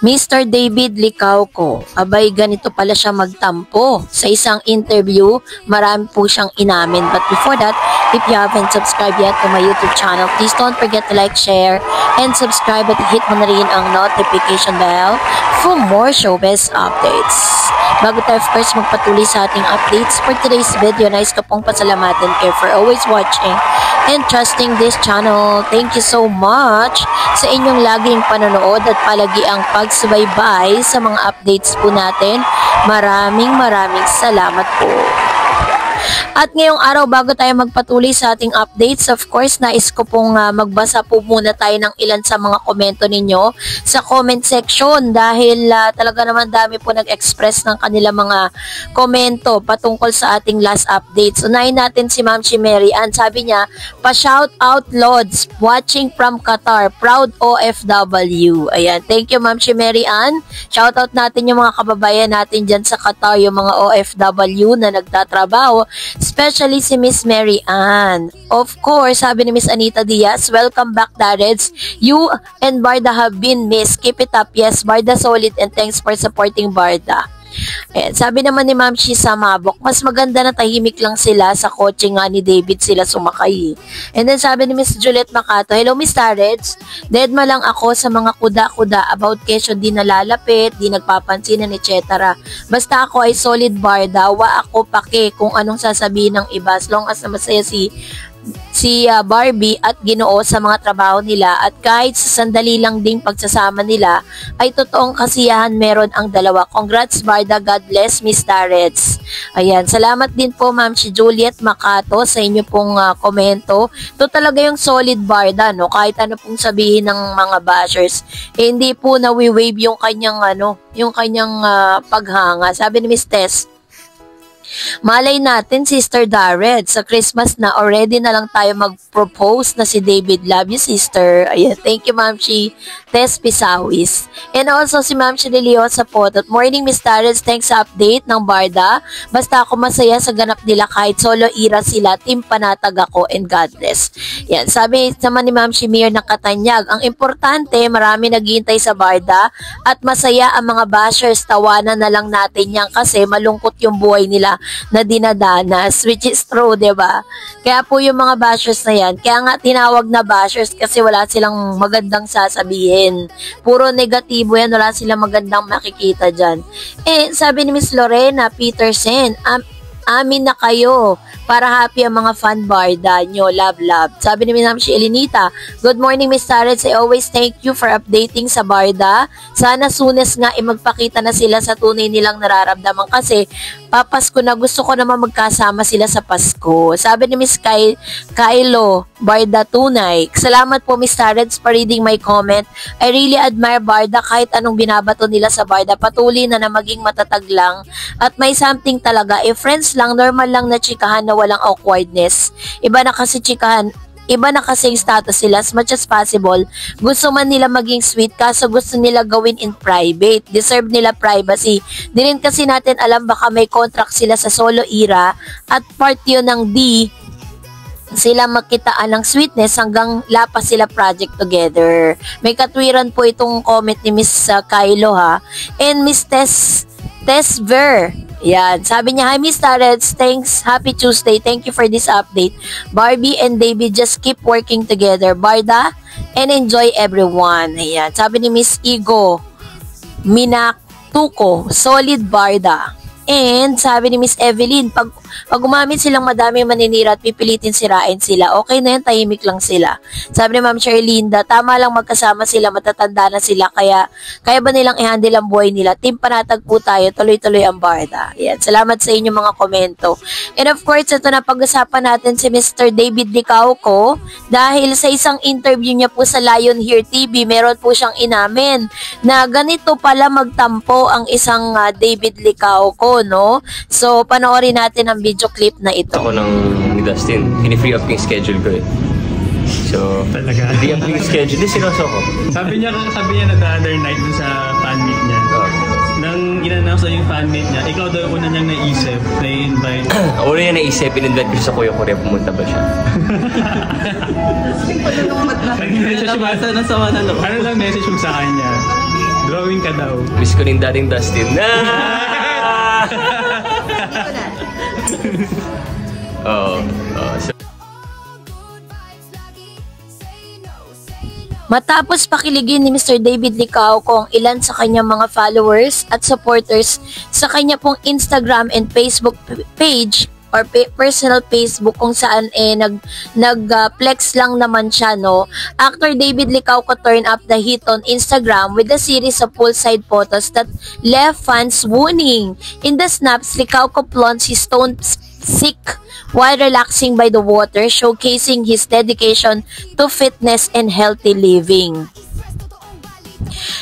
Mr. David Licauco, abay ganito pala siya magtampo. Sa isang interview, marami po siyang inamin. But before that, if you haven't subscribed yet to my YouTube channel, please don't forget to like, share, and subscribe at hit mo na rin ang notification bell for more showbiz updates. Bago tayo of course magpatuloy sa ating updates for today's video, nais ko pong pasalamatan kayo for always watching and trusting this channel. Thank you so much sa inyong laging panonood at palagi ang pagsubaybay sa mga updates po natin. Maraming salamat po. At ngayong araw, bago tayo magpatuloy sa ating updates, of course, nais ko pong magbasa po muna tayo ng ilan sa mga komento ninyo sa comment section dahil talaga naman dami po nag-express ng kanila mga komento patungkol sa ating last updates. Unahin natin si Ma'am Mary Ann. Sabi niya, pa-shout out Lods, watching from Qatar, proud OFW. Ayan, thank you Ma'am Mary Ann. Shout out natin yung mga kababayan natin dyan sa Qatar, yung mga OFW na nagtatrabaho, especially si Miss Mary Ann. Of course, sabi ni Miss Anita Diaz, welcome back Dareds. You and Barda have been missed. Keep it up. Yes, Barda solid and thanks for supporting Barda. Ayan, sabi naman ni Ma'am Shisa Mabok, mas maganda na tahimik lang sila sa kotse nga ni David sila sumakay. And then sabi ni Miss Juliet Macato, hello Miss Tarets, deadma lang ako sa mga kuda-kuda about kesyo di nalalapit, di nagpapansinan, etc. Basta ako ay solid Barda, wa ako pake kung anong sasabihin ng iba as long as na masaya si Barbie at Ginoo sa mga trabaho nila at kahit sa sandali lang ding pagsasama nila ay totoong kasiyahan meron ang dalawa. Congrats Barda, God bless Miss Tarets. Ayan, salamat din po Ma'am si Juliet Macato sa inyo pong komento. Ito talaga yung solid Barda, no? Kahit ano pong sabihin ng mga bashers, hindi po nawi-wave yung kanyang paghanga. Sabi ni Miss Tess, malay natin, Sister Darred, sa Christmas na already na lang tayo mag-propose na si David. Love you, Sister. Ayan, thank you, Ma'am Chi Tess Pisawis. And also si Ma'am Chi Liliosa po. Good morning, Miss Darred. Thanks sa update ng Barda. Basta ako masaya sa ganap nila kahit solo ira sila. Team panatag ako and God bless. Yan, sabi naman ni Ma'am Shimir ng Katanyag, ang importante, marami naghihintay sa Barda at masaya ang mga bashers. Tawanan na lang natin yan kasi malungkot yung buhay nila na dinadanas, which is true, diba? Kaya po yung mga bashers na yan, kaya nga tinawag na bashers kasi wala silang magandang sasabihin. Puro negatibo yan, wala silang magandang makikita dyan. Eh, sabi ni Miss Lorena Peterson, amin na kayo para happy ang mga fan Barda nyo. Love, love. Sabi ni Ma'am si Elinita, good morning Miss Tarets. I always thank you for updating sa Barda. Sana sunes nga magpakita na sila sa tunay nilang nararamdaman kasi papasko na gusto ko naman magkasama sila sa Pasko. Sabi ni Miss Kylo, Barda tunay. Salamat po Miss Tarets for reading my comment. I really admire Barda kahit anong binabato nila sa Barda. Patuloy na maging matatag lang at may something talaga. If friends lang, normal lang na chikahan na walang awkwardness. Iba na kasi yung status sila as much as possible. Gusto man nila maging sweet kaso gusto nila gawin in private. Deserve nila privacy. Di rin kasi natin alam baka may contract sila sa solo era at part yun ng di sila makitaan ng sweetness hanggang lapas sila project together. May katwiran po itong comment ni Miss Kylo ha. And Miss Tess Ver. Yan. Sabi niya, hi Miss Tarets, thanks, happy Tuesday, thank you for this update. Barbie and David just keep working together. Barda, and enjoy everyone. Ayan. Sabi ni Miss Igo Minaktuko, solid Barda. And sabi ni Miss Evelyn, pag gumamit silang madami maninira at pipilitin sirain sila, okay na yan, tahimik lang sila. Sabi ni Ma'am Sherlinda, tama lang magkasama sila, matatanda na sila, kaya ba nilang i-handle ang buhay nila. Team panatag po tayo, tuloy-tuloy ang Barda. Yan, salamat sa inyong mga komento. And of course, ito na pag-usapan natin si Mr. David Licauco dahil sa isang interview niya po sa Lion Here TV, meron po siyang inamin na ganito pala magtampo ang isang David Licauco, no? So, panoorin natin ang video clip na ito. Ako ni Dustin, ini-free up yung schedule ko eh. So, talaga? Free up yung schedule, di sinuso ko. Sabi niya na the other night dun sa fan meet niya. Nang in-announce na yung fan meet niya, ikaw daw una niyang naisip na i-invite. Una niya naisip, in-invite ko sa Kuya Korea, pumunta ba siya? Nag-message ba? Ano lang message mo sa kanya? Drawing ka daw. Miss ko rin dating Dustin. Oo. So, Matapos pakiligin ni Mr. David Licao kung ilan sa kanyang mga followers at supporters sa kanya pong Instagram and Facebook page or personal Facebook kung saan nag-flex lang naman siya, no? Actor David Licao turned up the heat on Instagram with a series of poolside photos that left fans swooning. In the snaps, Licao plunged his stone sick while relaxing by the water, showcasing his dedication to fitness and healthy living.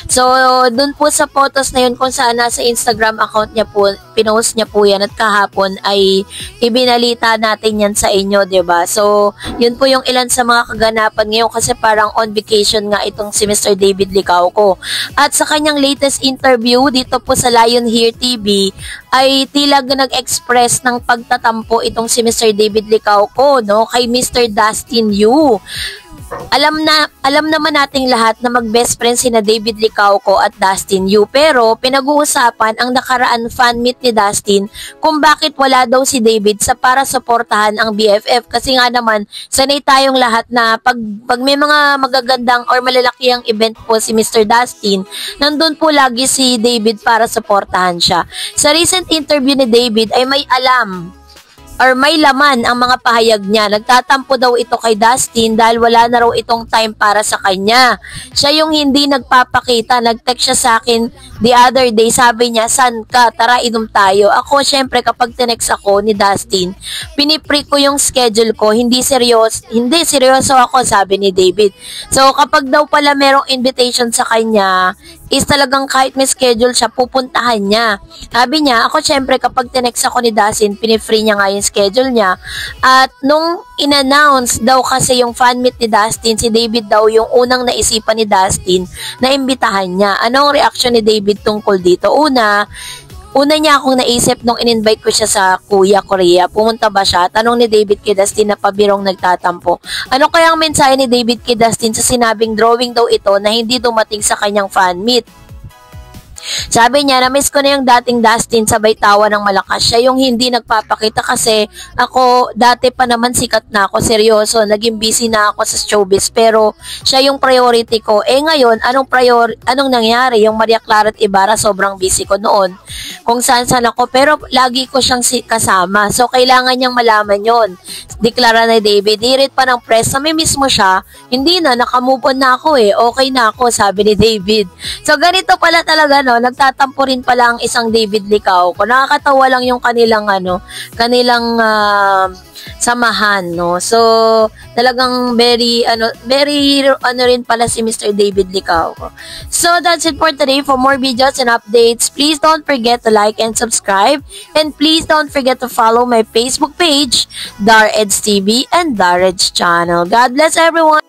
So, dun po sa photos na yun kung saan nasa Instagram account niya po, pinost niya po yan at kahapon ay ibinalita natin yan sa inyo, 'di ba? So, yun po yung ilan sa mga kaganapan ngayon kasi parang on vacation nga itong si Mr. David Licao. At sa kanyang latest interview dito po sa Lion Here TV ay tila nag-express ng pagtatampo itong si Mr. David Licao, no, kay Mr. Dustin Yu. Alam naman nating lahat na mag-best friends sina David Licao at Dustin Yu, pero pinag-uusapan ang nakaraan fan meet ni Dustin kung bakit wala daw si David sa para suportahan ang BFF kasi nga naman sanay tayong lahat na pag may mga magagandang or malalakihang event po si Mr. Dustin, nandun po lagi si David para suportahan siya. Sa recent interview ni David ay may may laman ang mga pahayag niya. Nagtatampo daw ito kay Dustin dahil wala na raw itong time para sa kanya. Siya yung hindi nagpapakita. Nag-text siya sa akin the other day. Sabi niya, "San ka? Tara, inom tayo." Ako, syempre, kapag tinext ako ni Dustin, pinipre ko yung schedule ko. Hindi seryoso ako, sabi ni David. So, kapag daw pala merong invitation sa kanya, is talagang kahit may schedule siya, pupuntahan niya. Sabi niya, ako syempre kapag tinext ako ni Dustin, pinifree niya nga yung schedule niya. At nung in-announce daw kasi yung fan meet ni Dustin, si David daw yung unang naisipan ni Dustin na imbitahan niya. Anong reaction ni David tungkol dito? Una niya akong naisip nung in-invite ko siya sa Kuya Korea. Pumunta ba siya? Tanong ni David kay Dustin na pabirong nagtatampo. Ano kayang mensahe ni David kay Dustin sa sinabing drawing daw ito na hindi dumating sa kanyang fan meet? Sabi niya, na-miss ko na yung dating Dustin, sabay tawa ng malakas. Siya yung hindi nagpapakita kasi ako, dati pa naman sikat na ako, seryoso, naging busy na ako sa showbiz, pero siya yung priority ko. Ngayon, anong nangyari? Yung Maria Clara at Ibarra, sobrang busy ko noon. Kung saan ako, pero lagi ko siyang kasama. So, kailangan niyang malaman yon. Deklara ni David, hirit pa ng press, na may miss mo siya, hindi na, nakamove on na ako okay na ako, sabi ni David. So, ganito pala talaga, no? Nagtatampo rin pala ang isang David Licao. Nakakatawa lang yung kanilang samahan, no. So talagang very rin pala si Mr. David Licao. So that's it for today. For more videos and updates, please don't forget to like and subscribe, and please don't forget to follow my Facebook page, Dar Eds TV and Dar Eds channel. God bless everyone.